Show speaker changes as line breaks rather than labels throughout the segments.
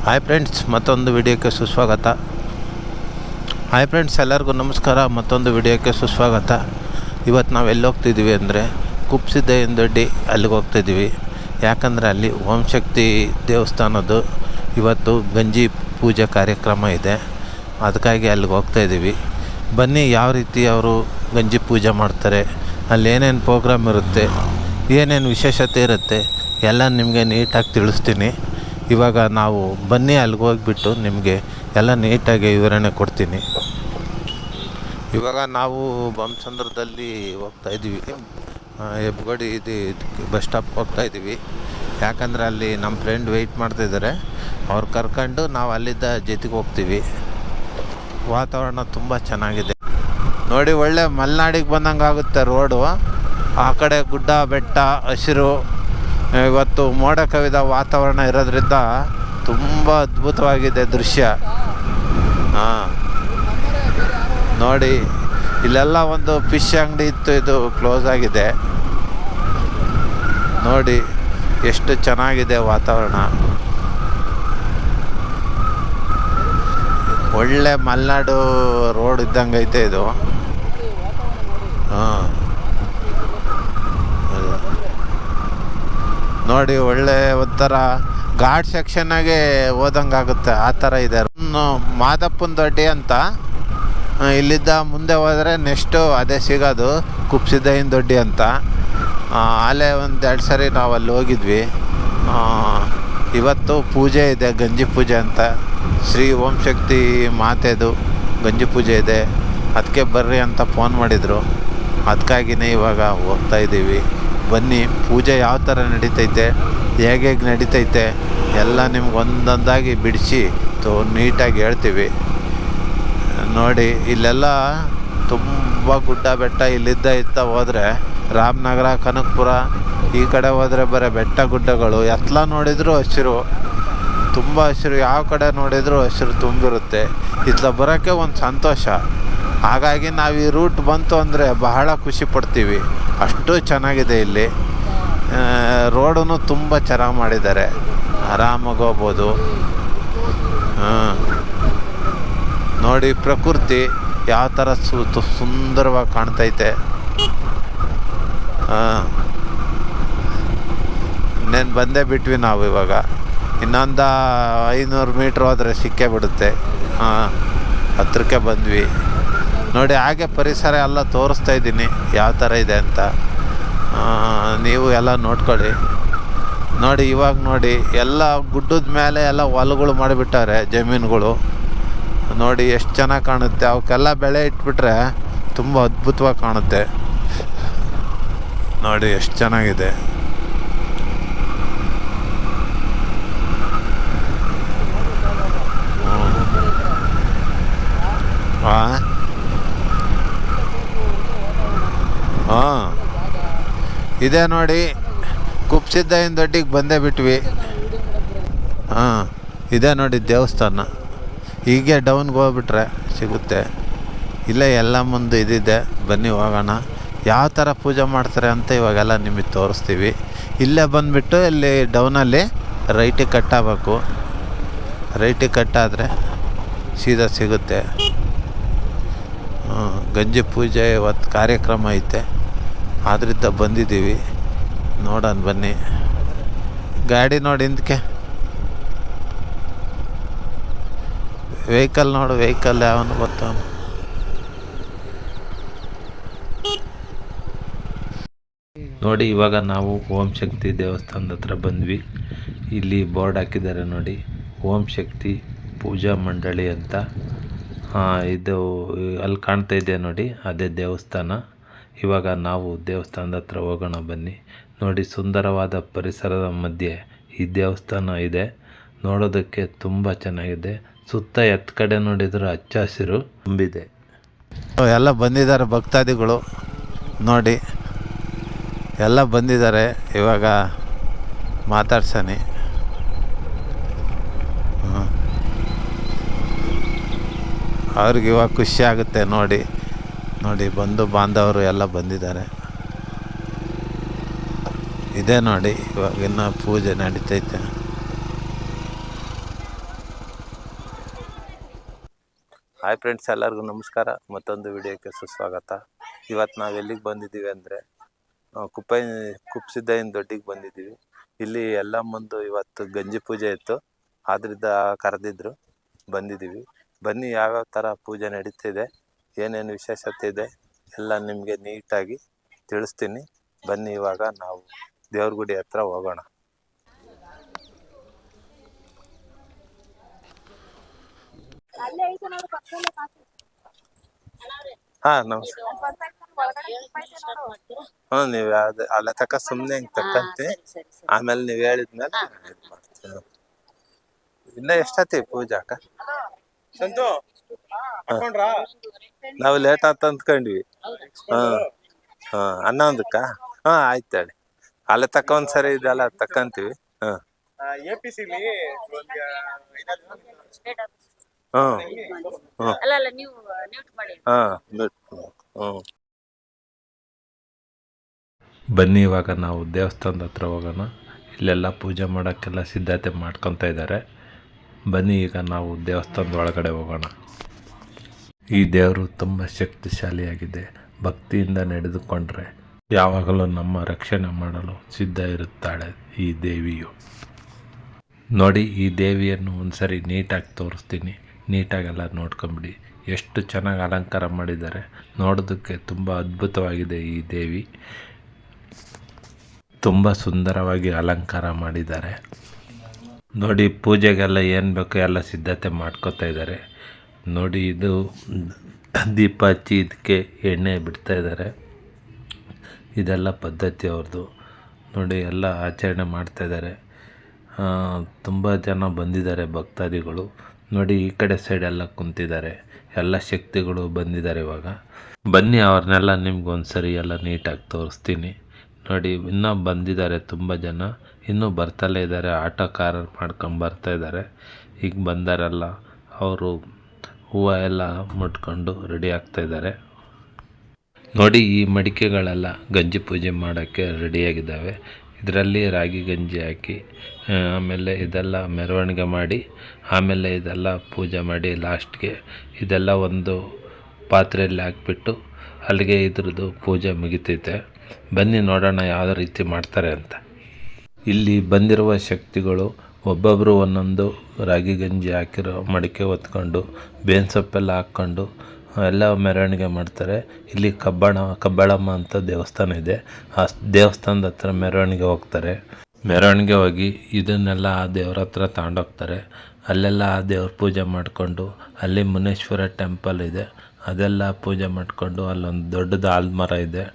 Hi friends, ಮತ್ತೊಂದು ವಿಡಿಯೋಕ್ಕೆ ಸುಸ್ವಾಗತ. Hi friends, ಎಲ್ಲರಿಗೂ ನಮಸ್ಕಾರ. ಮತ್ತೊಂದು ವಿಡಿಯೋಕ್ಕೆ ಸುಸ್ವಾಗತ. ಇವತ್ತು ನಾವು ಎಲ್ಲಿ ಹೋಗ್ತಿದ್ದೀವಿ ಅಂದರೆ ಕುಪ್ಸಿದ್ದಯ್ಯನದೊಡ್ಡಿ ಅಲ್ಲಿಗೆ ಹೋಗ್ತಿದ್ದೀವಿ. ಯಾಕಂದರೆ ಅಲ್ಲಿ ಓಂ ಶಕ್ತಿ ದೇವಸ್ಥಾನದ್ದು ಇವತ್ತು ಗಂಜಿ ಪೂಜೆ ಕಾರ್ಯಕ್ರಮ ಇದೆ. ಅದಕ್ಕಾಗಿ ಅಲ್ಲಿಗೆ ಹೋಗ್ತಾಯಿದ್ದೀವಿ. ಬನ್ನಿ, ಯಾವ ರೀತಿ ಅವರು ಗಂಜಿ ಪೂಜೆ ಮಾಡ್ತಾರೆ, ಅಲ್ಲಿ ಏನೇನು ಪ್ರೋಗ್ರಾಮ್ ಇರುತ್ತೆ, ಏನೇನು ವಿಶೇಷತೆ ಇರುತ್ತೆ ಎಲ್ಲ ನಿಮಗೆ ನೀಟಾಗಿ ತಿಳಿಸ್ತೀನಿ. ಇವಾಗ ನಾವು ಬನ್ನಿ ಅಲ್ಲಿಗೆ ಹೋಗಿಬಿಟ್ಟು ನಿಮಗೆ ಎಲ್ಲ ನೀಟಾಗಿ ವಿವರಣೆ ಕೊಡ್ತೀನಿ. ಇವಾಗ ನಾವು ಬೊಮ್ಮಸಂದ್ರದಲ್ಲಿ ಹೋಗ್ತಾಯಿದ್ದೀವಿ. ಹೆಬ್ಬಗೋಡಿ ಇದು ಬಸ್ ಸ್ಟಾಪ್ ಹೋಗ್ತಾಯಿದ್ದೀವಿ. ಯಾಕಂದರೆ ಅಲ್ಲಿ ನಮ್ಮ ಫ್ರೆಂಡ್ ವೆಯ್ಟ್ ಮಾಡ್ತಾಯಿದ್ದಾರೆ. ಅವ್ರು ಕರ್ಕೊಂಡು ನಾವು ಅಲ್ಲಿದ್ದ ಜೊತೆಗೆ ಹೋಗ್ತೀವಿ. ವಾತಾವರಣ ತುಂಬ ಚೆನ್ನಾಗಿದೆ ನೋಡಿ. ಒಳ್ಳೆ ಮಲೆನಾಡಿಗೆ ಬಂದಂಗೆ ಆಗುತ್ತೆ ರೋಡು. ಆ ಕಡೆ ಗುಡ್ಡ ಬೆಟ್ಟ ಹಸಿರು. ಇವತ್ತು ಮೋಡ ಕವಿದ ವಾತಾವರಣ ಇರೋದ್ರಿಂದ ತುಂಬ ಅದ್ಭುತವಾಗಿದೆ ದೃಶ್ಯ. ನೋಡಿ, ಇಲ್ಲೆಲ್ಲ ಒಂದು ಫಿಶ್ ಅಂಗಡಿ ಇತ್ತು, ಇದು ಕ್ಲೋಸ್ ಆಗಿದೆ. ನೋಡಿ ಎಷ್ಟು ಚೆನ್ನಾಗಿದೆ ವಾತಾವರಣ. ಒಳ್ಳೆ ಮಲೆನಾಡು ರೋಡ್ ಇದ್ದಂಗೆ ಐತೆ ಇದು. ನೋಡಿ, ಒಳ್ಳೆ ಒಂಥರ ಘಾಟ್ ಸೆಕ್ಷನ್ನಾಗೆ ಹೋದಂಗಾಗುತ್ತೆ, ಆ ಥರ ಇದೆ. ಮಾದಪ್ಪನ ದೊಡ್ಡಿ ಅಂತ ಇಲ್ಲಿದ್ದ ಮುಂದೆ ಹೋದರೆ ನೆಕ್ಸ್ಟು ಅದೇ ಸಿಗೋದು ಕುಪ್ಸಿದ್ದಯ್ಯನ ದೊಡ್ಡಿ ಅಂತ. ಅಲ್ಲೇ ಒಂದು 2 ಸರಿ ನಾವು ಅಲ್ಲಿ ಹೋಗಿದ್ವಿ. ಇವತ್ತು ಪೂಜೆ ಇದೆ, ಗಂಜಿ ಪೂಜೆ ಅಂತ. ಶ್ರೀ ಓಂ ಶಕ್ತಿ ಮಾತೆದು ಗಂಜಿ ಪೂಜೆ ಇದೆ. ಅದಕ್ಕೆ ಬರ್ರಿ ಅಂತ ಫೋನ್ ಮಾಡಿದರು. ಅದಕ್ಕಾಗಿಯೇ ಇವಾಗ ಹೋಗ್ತಾಯಿದ್ದೀವಿ. ಬನ್ನಿ, ಪೂಜೆ ಯಾವ ಥರ ನಡೀತೈತೆ, ಹೇಗೆ ನಡೀತೈತೆ ಎಲ್ಲ ನಿಮ್ಗೆ ಒಂದೊಂದಾಗಿ ಬಿಡಿಸಿ ನೀಟಾಗಿ ಹೇಳ್ತೀವಿ. ನೋಡಿ, ಇಲ್ಲೆಲ್ಲ ತುಂಬ ಗುಡ್ಡ ಬೆಟ್ಟ. ಇಲ್ಲಿದ್ದ ಹೋದರೆ ರಾಮನಗರ, ಕನಕಪುರ ಈ ಕಡೆ ಹೋದರೆ ಬರೀ ಬೆಟ್ಟ ಗುಡ್ಡಗಳು. ಎತ್ತಲ ನೋಡಿದರೂ ಹಸಿರು, ತುಂಬ ಹಸಿರು. ಯಾವ ಕಡೆ ನೋಡಿದರೂ ಹಸಿರು ತುಂಬಿರುತ್ತೆ. ಇತ್ಲ ಬರೋಕ್ಕೆ ಒಂದು ಸಂತೋಷ. ಹಾಗಾಗಿ ನಾವು ಈ ರೂಟ್ ಬಂತು ಅಂದರೆ ಬಹಳ ಖುಷಿ ಪಡ್ತೀವಿ. ಅಷ್ಟು ಚೆನ್ನಾಗಿದೆ ಇಲ್ಲಿ. ರೋಡೂ ತುಂಬ ಚೆನ್ನಾಗಿ ಮಾಡಿದ್ದಾರೆ, ಆರಾಮಾಗಿ ಹೋಗ್ಬೋದು. ನೋಡಿ, ಪ್ರಕೃತಿ ಯಾವ ಥರ ಸುಂದರವಾಗಿ ಕಾಣ್ತೈತೆ. ಇನ್ನೇನು ಬಂದೇ ಬಿಟ್ವಿ ನಾವು. ಇವಾಗ ಇನ್ನೊಂದು 500 ಮೀಟ್ರ್ ಹೋದರೆ ಸಿಕ್ಕೇ ಬಿಡುತ್ತೆ. ಹತ್ರಕ್ಕೆ ಬಂದ್ವಿ. ನೋಡಿ, ಹಾಗೆ ಪರಿಸರ ಎಲ್ಲ ತೋರಿಸ್ತಾ ಇದ್ದೀನಿ ಯಾವ ಥರ ಇದೆ ಅಂತ. ನೀವು ಎಲ್ಲ ನೋಡ್ಕೊಳ್ಳಿ. ನೋಡಿ, ಇವಾಗ ನೋಡಿ, ಎಲ್ಲ ಗುಡ್ಡದ ಮೇಲೆ ಎಲ್ಲ ಹೊಲಗಳು ಮಾಡಿಬಿಟ್ಟಾರೆ, ಜಮೀನುಗಳು. ನೋಡಿ ಎಷ್ಟು ಚೆನ್ನಾಗಿ ಕಾಣುತ್ತೆ. ಅವಕ್ಕೆಲ್ಲ ಬೆಳೆ ಇಟ್ಬಿಟ್ರೆ ತುಂಬ ಅದ್ಭುತವಾಗಿ ಕಾಣುತ್ತೆ. ನೋಡಿ ಎಷ್ಟು ಚೆನ್ನಾಗಿದೆ. ಇದೇ ನೋಡಿ, ಕುಪ್ಸಿದ್ದಯ್ಯನ ದೊಡ್ಡಿಗೆ ಬಂದೇ ಬಿಟ್ವಿ. ಇದೇ ನೋಡಿ ದೇವಸ್ಥಾನ. ಹೀಗೆ ಡೌನ್ಗೆ ಹೋಗ್ಬಿಟ್ರೆ ಸಿಗುತ್ತೆ. ಇಲ್ಲೇ ಎಲ್ಲ ಮುಂದೆ ಇದಿದೆ. ಬನ್ನಿ ಹೋಗೋಣ. ಯಾವ ಥರ ಪೂಜೆ ಮಾಡ್ತಾರೆ ಅಂತ ಇವಾಗೆಲ್ಲ ನಿಮಗೆ ತೋರಿಸ್ತೀವಿ. ಇಲ್ಲೇ ಬಂದುಬಿಟ್ಟು ಇಲ್ಲಿ ಡೌನಲ್ಲಿ ರೈಟಿಗೆ ಕಟ್ಟಾಗಬೇಕು. ರೈಟಿಗೆ ಕಟ್ಟಾದರೆ ಸೀದಾ ಸಿಗುತ್ತೆ. ಗಂಜಿ ಪೂಜೆ ಇವತ್ತು ಕಾರ್ಯಕ್ರಮ ಐತೆ, ಆದ್ದರಿಂದ ಬಂದಿದ್ದೀವಿ. ನೋಡೋಣ ಬನ್ನಿ. ಗಾಡಿ ನೋಡಿ, ಹಿಂದಕ್ಕೆ ವೆಹಿಕಲ್ ನೋಡು. ವೆಹಿಕಲ್ ಯಾವನು ಬರ್ತಾವನು. ನೋಡಿ, ಇವಾಗ ನಾವು ಓಂ ಶಕ್ತಿ ದೇವಸ್ಥಾನದ ಹತ್ರ ಬಂದ್ವಿ. ಇಲ್ಲಿ ಬೋರ್ಡ್ ಹಾಕಿದ್ದಾರೆ ನೋಡಿ, ಓಂ ಶಕ್ತಿ ಪೂಜಾ ಮಂಡಳಿ ಅಂತ. ಇದು ಅಲ್ಲಿ ಕಾಣ್ತಾ ಇದೆ ನೋಡಿ, ಅದೇ ದೇವಸ್ಥಾನ. ಇವಾಗ ನಾವು ದೇವಸ್ಥಾನದ ಹತ್ರ ಹೋಗೋಣ ಬನ್ನಿ. ನೋಡಿ, ಸುಂದರವಾದ ಪರಿಸರದ ಮಧ್ಯೆ ಈ ದೇವಸ್ಥಾನ ಇದೆ. ನೋಡೋದಕ್ಕೆ ತುಂಬ ಚೆನ್ನಾಗಿದೆ. ಸುತ್ತ ಎತ್ತ ಕಡೆ ನೋಡಿದ್ರೆ ಹಚ್ಚ ಹಸಿರು ತುಂಬಿದೆ. ಎಲ್ಲ ಬಂದಿದ್ದಾರೆ ಭಕ್ತಾದಿಗಳು. ನೋಡಿ, ಎಲ್ಲ ಬಂದಿದ್ದಾರೆ. ಇವಾಗ ಮಾತಾಡ್ಸನಿ. ಅವ್ರಿಗೆ ಇವಾಗ ಖುಷಿ ಆಗುತ್ತೆ. ನೋಡಿ ನೋಡಿ, ಬಂಧು ಬಾಂಧವರು ಎಲ್ಲ ಬಂದಿದ್ದಾರೆ. ಇದೇ ನೋಡಿ, ಇವಾಗಿನ ಪೂಜೆ ನಡೀತೈತೆ. ಹಾಯ್ ಫ್ರೆಂಡ್ಸ್, ಎಲ್ಲರಿಗೂ ನಮಸ್ಕಾರ. ಮತ್ತೊಂದು ವಿಡಿಯೋಕ್ಕೆ ಸುಸ್ವಾಗತ. ಇವತ್ತು ನಾವು ಎಲ್ಲಿಗೆ ಬಂದಿದ್ದೀವಿ ಅಂದರೆ ಕುಪ್ಸಿದ್ದಯ್ಯನ ದೊಡ್ಡಿಗೆ ಬಂದಿದ್ದೀವಿ. ಇಲ್ಲಿ ಎಲ್ಲ ಮುಂದೆ ಇವತ್ತು ಗಂಜಿ ಪೂಜೆ ಇತ್ತು, ಆದ್ರಿಂದ ಕರೆದಿದ್ರು, ಬಂದಿದ್ದೀವಿ. ಬನ್ನಿ, ಯಾವ್ಯಾವ ಥರ ಪೂಜೆ ನಡೀತಿದೆ, ಏನೇನು ವಿಶೇಷತೆ ಇದೆ ಎಲ್ಲ ನಿಮಗೆ ನೀಟಾಗಿ ತಿಳಿಸ್ತೀನಿ. ಬನ್ನಿ, ಇವಾಗ ನಾವು ದೇವ್ರ ಗುಡಿ ಹತ್ರ ಹೋಗೋಣ. ಹಾಂ, ನಮಸ್ಕಾರ. ಹ್ಞೂ, ನೀವು ಯಾವ್ದು ಅಲ್ಲ ತಕ್ಕ ಸುಮ್ಮನೆ ಹಿಂಗೆ ತಕ್ಕಂತೆ, ಆಮೇಲೆ ನೀವು ಹೇಳಿದ್ಮೇಲೆ ಇದು ಮಾಡ್ತೀವಿ. ಇನ್ನ ಎಷ್ಟತಿ ಪೂಜಾ ಅಕ್ಕ? ನಾವು ಲೇಟ್ ಆತ ಅಂದ್ಕೊಂಡ್ವಿ. ಹನ್ನೊಂದಕ್ಕ. ಆಯ್ತು ಹೇಳಿ. ಅಲ್ಲೇ ತಕ್ಕ ಒಂದ್ಸರಿ ಇದೆಲ್ಲ ತಕ್ಕಂತೀವಿ. ಬನ್ನಿ, ಇವಾಗ ನಾವು ದೇವಸ್ಥಾನದ ಹತ್ರ ಹೋಗೋಣ. ಇಲ್ಲೆಲ್ಲ ಪೂಜೆ ಮಾಡೋಕ್ಕೆಲ್ಲ ಸಿದ್ಧತೆ ಮಾಡ್ಕೊತಾ ಇದ್ದಾರೆ. ಬನ್ನಿ, ಈಗ ನಾವು ದೇವಸ್ಥಾನದ ಒಳಗಡೆ ಹೋಗೋಣ. ಈ ದೇವರು ತುಂಬ ಶಕ್ತಿಶಾಲಿಯಾಗಿದೆ. ಭಕ್ತಿಯಿಂದ ನಡೆದುಕೊಂಡ್ರೆ ಯಾವಾಗಲೂ ನಮ್ಮ ರಕ್ಷಣೆ ಮಾಡಲು ಸಿದ್ಧ ಇರುತ್ತಾಳೆ ಈ ದೇವಿಯು. ನೋಡಿ, ಈ ದೇವಿಯನ್ನು ಒಂದ್ಸರಿ ನೀಟಾಗಿ ತೋರಿಸ್ತೀನಿ. ನೀಟಾಗೆಲ್ಲ ನೋಡ್ಕೊಂಬಿಡಿ. ಎಷ್ಟು ಚೆನ್ನಾಗಿ ಅಲಂಕಾರ ಮಾಡಿದ್ದಾರೆ, ನೋಡೋದಕ್ಕೆ ತುಂಬ ಅದ್ಭುತವಾಗಿದೆ. ಈ ದೇವಿ ತುಂಬ ಸುಂದರವಾಗಿ ಅಲಂಕಾರ ಮಾಡಿದ್ದಾರೆ. ನೋಡಿ, ಪೂಜೆಗೆಲ್ಲ ಏನು ಬೇಕೋ ಎಲ್ಲ ಸಿದ್ಧತೆ ಮಾಡ್ಕೋತಾ ಇದ್ದಾರೆ. ನೋಡಿ, ಇದು ದೀಪ ಹಚ್ಚಿ ಇದಕ್ಕೆ ಎಣ್ಣೆ ಬಿಡ್ತಾ ಇದ್ದಾರೆ. ಇದೆಲ್ಲ ಪದ್ಧತಿ ಅವ್ರದ್ದು. ನೋಡಿ, ಎಲ್ಲ ಆಚರಣೆ ಮಾಡ್ತಾಯಿದ್ದಾರೆ. ತುಂಬ ಜನ ಬಂದಿದ್ದಾರೆ ಭಕ್ತಾದಿಗಳು. ನೋಡಿ, ಈ ಕಡೆ ಸೈಡೆಲ್ಲ ಕುಂತಿದ್ದಾರೆ. ಎಲ್ಲ ಶಕ್ತಿಗಳು ಬಂದಿದ್ದಾರೆ. ಇವಾಗ ಬನ್ನಿ, ಅವ್ರನ್ನೆಲ್ಲ ನಿಮ್ಗೆ ಒಂದ್ಸರಿ ಎಲ್ಲ ನೀಟಾಗಿ ತೋರಿಸ್ತೀನಿ. ನೋಡಿ, ಇನ್ನೂ ಬಂದಿದ್ದಾರೆ ತುಂಬ ಜನ, ಇನ್ನೂ ಬರ್ತಲೇ ಇದ್ದಾರೆ. ಆಟೋಕಾರರು ಮಾಡ್ಕೊಂಡು ಬರ್ತಾಯಿದ್ದಾರೆ. ಈಗ ಬಂದಾರಲ್ಲ ಅವರು ಹೂವು ಎಲ್ಲ ಮುಟ್ಕೊಂಡು ರೆಡಿ ಆಗ್ತಾಯಿದ್ದಾರೆ. ನೋಡಿ, ಈ ಮಡಿಕೆಗಳೆಲ್ಲ ಗಂಜಿ ಪೂಜೆ ಮಾಡೋಕ್ಕೆ ರೆಡಿಯಾಗಿದ್ದಾವೆ. ಇದರಲ್ಲಿ ರಾಗಿ ಗಂಜಿ ಹಾಕಿ ಆಮೇಲೆ ಇದೆಲ್ಲ ಮೆರವಣಿಗೆ ಮಾಡಿ ಆಮೇಲೆ ಇದೆಲ್ಲ ಪೂಜೆ ಮಾಡಿ ಲಾಸ್ಟ್ಗೆ ಇದೆಲ್ಲ ಒಂದು ಪಾತ್ರೆಯಲ್ಲಿ ಹಾಕ್ಬಿಟ್ಟು ಅಲ್ಲಿಗೆ ಇದ್ರದ್ದು ಪೂಜೆ ಮುಗಿತೈತೆ. ಬನ್ನಿ ನೋಡೋಣ ಯಾವ ರೀತಿ ಮಾಡ್ತಾರೆ ಅಂತ. ಇಲ್ಲಿ ಬಂದಿರುವ ಶಕ್ತಿಗಳು ಒಬ್ಬೊಬ್ಬರು ಒಂದೊಂದು ರಾಗಿ ಗಂಜಿ ಹಾಕಿರೋ ಮಡಿಕೆ ಹೊತ್ಕೊಂಡು ಬೇವಿನ ಸೊಪ್ಪೆಲ್ಲ ಹಾಕ್ಕೊಂಡು ಎಲ್ಲ ಮೆರವಣಿಗೆ ಮಾಡ್ತಾರೆ. ಇಲ್ಲಿ ಕಬ್ಬಾಳಮ್ಮ ಅಂತ ದೇವಸ್ಥಾನ ಇದೆ. ಆ ದೇವಸ್ಥಾನದ ಹತ್ರ ಮೆರವಣಿಗೆ ಹೋಗ್ತಾರೆ. ಮೆರವಣಿಗೆ ಹೋಗಿ ಇದನ್ನೆಲ್ಲ ಆ ದೇವ್ರ ಹತ್ರ ತಗೊಂಡೋಗ್ತಾರೆ. ಅಲ್ಲೆಲ್ಲ ಆ ದೇವ್ರ ಪೂಜೆ ಮಾಡಿಕೊಂಡು ಅಲ್ಲಿ ಮುನೇಶ್ವರ ಟೆಂಪಲ್ ಇದೆ, ಅದೆಲ್ಲ ಪೂಜೆ ಮಾಡಿಕೊಂಡು ಅಲ್ಲೊಂದು ದೊಡ್ಡದು ಆಲ್ಮರ ಇದೆ.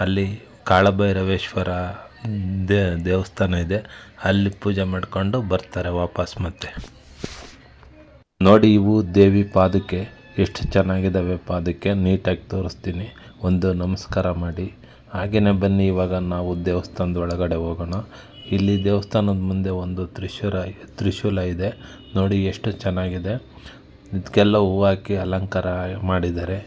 ಅಲ್ಲಿ ಕಾಳಭೈರವೇಶ್ವರ ದೇವಸ್ಥಾನ ಇದೆ, ಅಲ್ಲಿ ಪೂಜೆ ಮಾಡಿಕೊಂಡು ಬರ್ತಾರೆ ವಾಪಸ್. ಮತ್ತೆ ನೋಡಿ, ಇವು ದೇವಿ ಪಾದಕ್ಕೆ ಎಷ್ಟು ಚೆನ್ನಾಗಿದ್ದಾವೆ. ಪಾದಕ್ಕೆ ನೀಟಾಗಿ ತೋರಿಸ್ತೀನಿ. ಒಂದು ನಮಸ್ಕಾರ ಮಾಡಿ ಹಾಗೆಯೇ ಬನ್ನಿ. ಇವಾಗ ನಾವು ದೇವಸ್ಥಾನದ ಒಳಗಡೆ ಹೋಗೋಣ. ಇಲ್ಲಿ ದೇವಸ್ಥಾನದ ಮುಂದೆ ಒಂದು ತ್ರಿಶೂಲ ಇದೆ. ನೋಡಿ, ಎಷ್ಟು ಚೆನ್ನಾಗಿದೆ. ಇದಕ್ಕೆಲ್ಲ ಹೂವು ಹಾಕಿ ಅಲಂಕಾರ ಮಾಡಿದ್ದಾರೆ.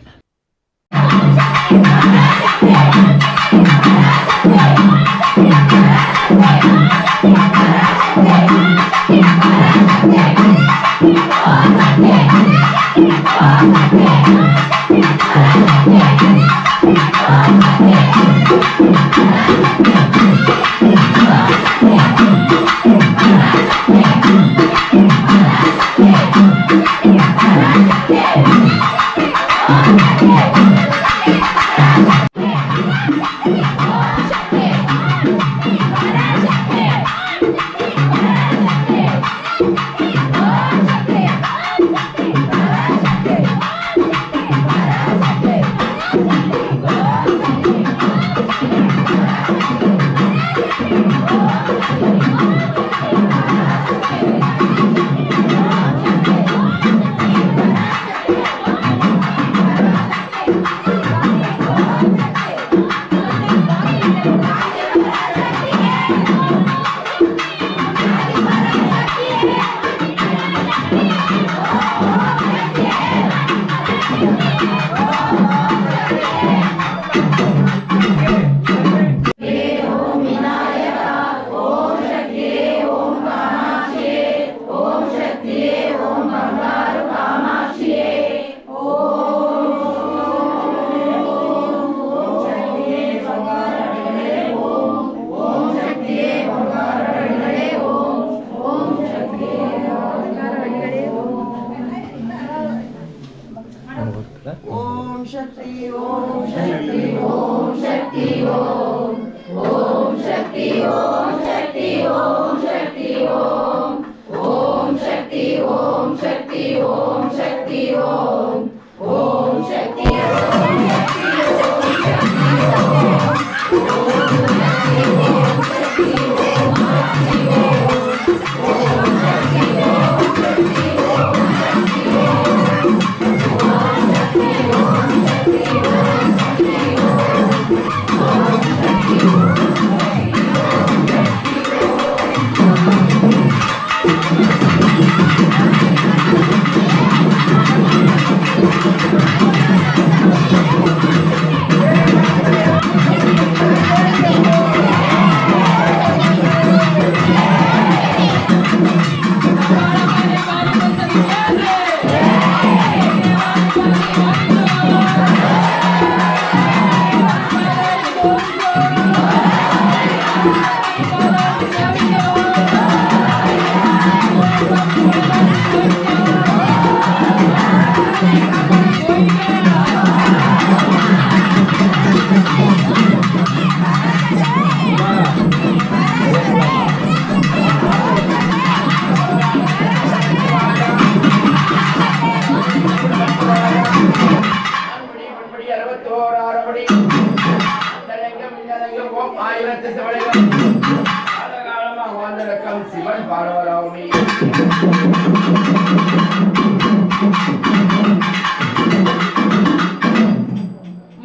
சிவன் பார்வராமி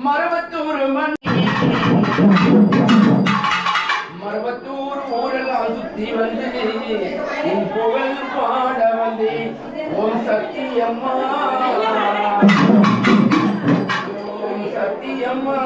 மருவத்தூர் மருவத்தூர் ஊரெல்லாம் சுத்தி வந்து உன் புகழ் பாட வந்து ஓம் சக்தி அம்மா ஓம் சக்தி அம்மா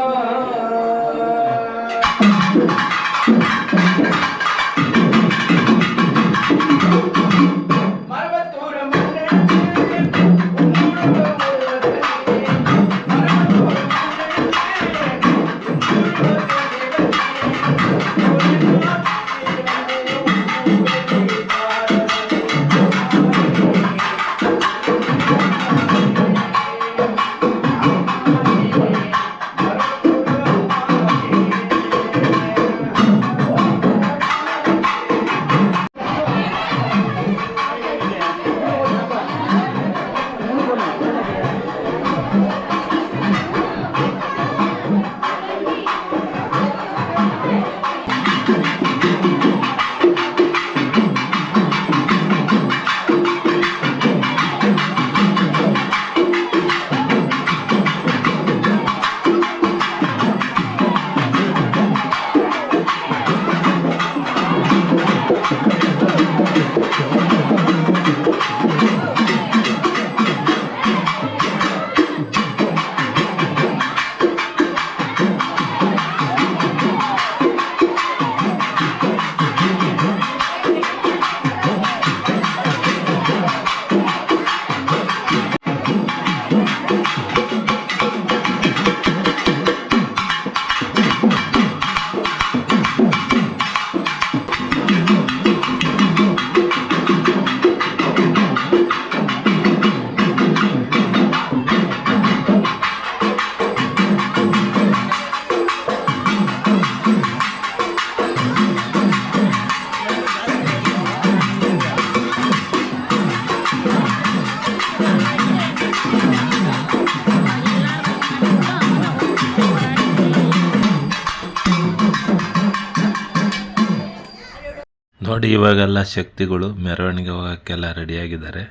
ನೋಡಿ, ಇವಾಗೆಲ್ಲ ಶಕ್ತಿಗಳು ಮೆರವಣಿಗೆ ಹೋಗೋಕ್ಕೆಲ್ಲ ರೆಡಿಯಾಗಿದ್ದಾರೆ.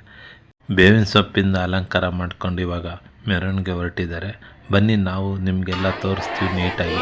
ಬೇವಿನ ಸೊಪ್ಪಿಂದ ಅಲಂಕಾರ ಮಾಡ್ಕೊಂಡು ಇವಾಗ ಮೆರವಣಿಗೆ ಹೊರಟಿದ್ದಾರೆ. ಬನ್ನಿ, ನಾವು ನಿಮಗೆಲ್ಲ ತೋರಿಸ್ತೀವಿ ನೀಟಾಗಿ.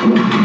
Thank you.